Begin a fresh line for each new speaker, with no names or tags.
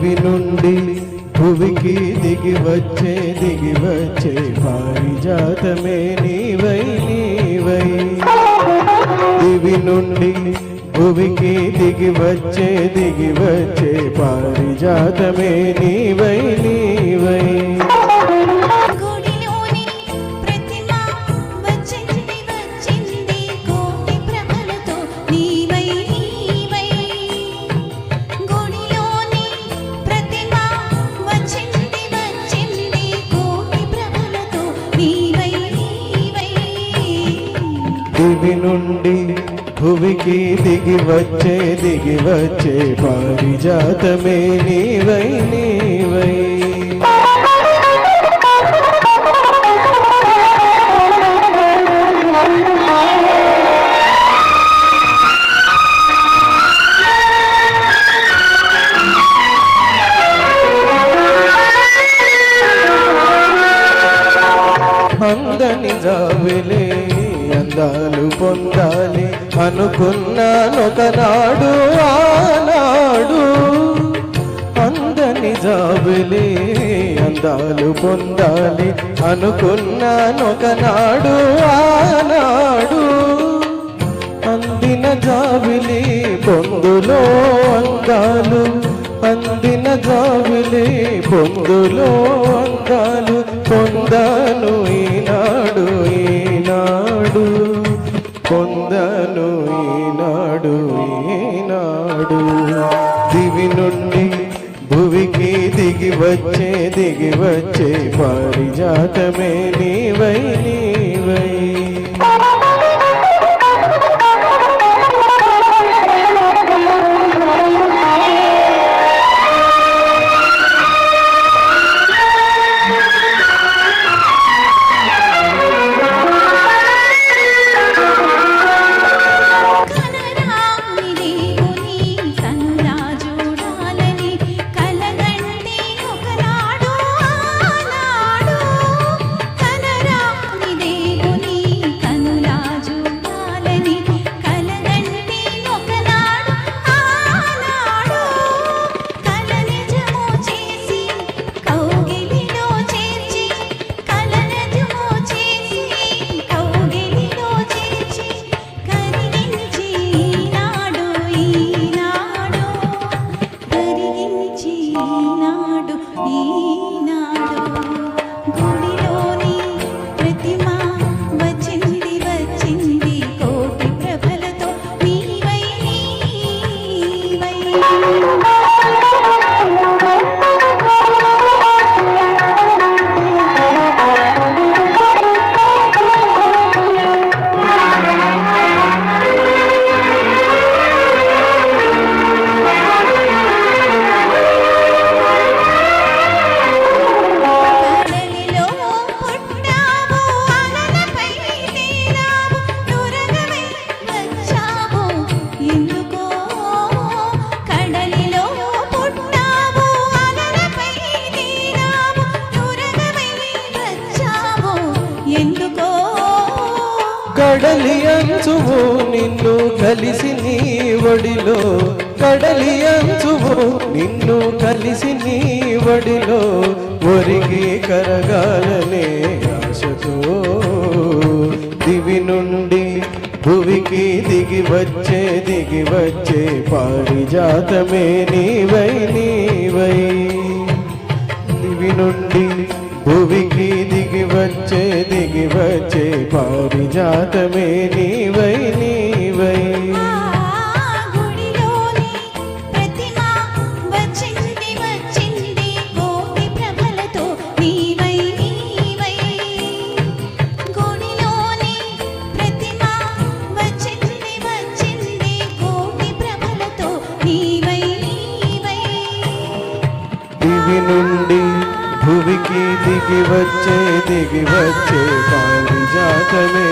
దివి నుండి భువికి దిగి వచ్చే పారిజాతమే నీవై నీవై దివి నుండి భువికి దిగి వచ్చే పారిజాతమే నీవై నీవై దివి నుండి భువికి దిగి వచ్చే పారిజాతమే నీవై నీవై అందని జాబిలే అందాలు పొందాలి అనుకున్నానొకనాడు ఆనాడు అందని జాబిలే అందాలు పొందాలి అనుకున్నానొకనాడు ఆనాడు అందిన జాబిలి పొందులో అందాలు అందిన జాబిలి పొందులో అందాలు పొందాను ఈనాడు పొందాను ఈనాడు దివి నుండి భువికి దిగి వచ్చే పారిజాతమే నీవై నీవై కడలి అంచువు నిన్ను కలిసి నీ ఒడిలో కడలి అంచువు నిన్ను కలిసి నీ ఒడిలో ఒరిగి కరగాలనే ఆశతో దివి నుండి భువికి దిగి వచ్చే పారిజాతమే నీవై నీవై దివి నుండి భువికి దిగి వచ్చే పారిజాతమే నీవై నీవై దివి నుండి భువికి దిగి వచ్చే పారిజాతమే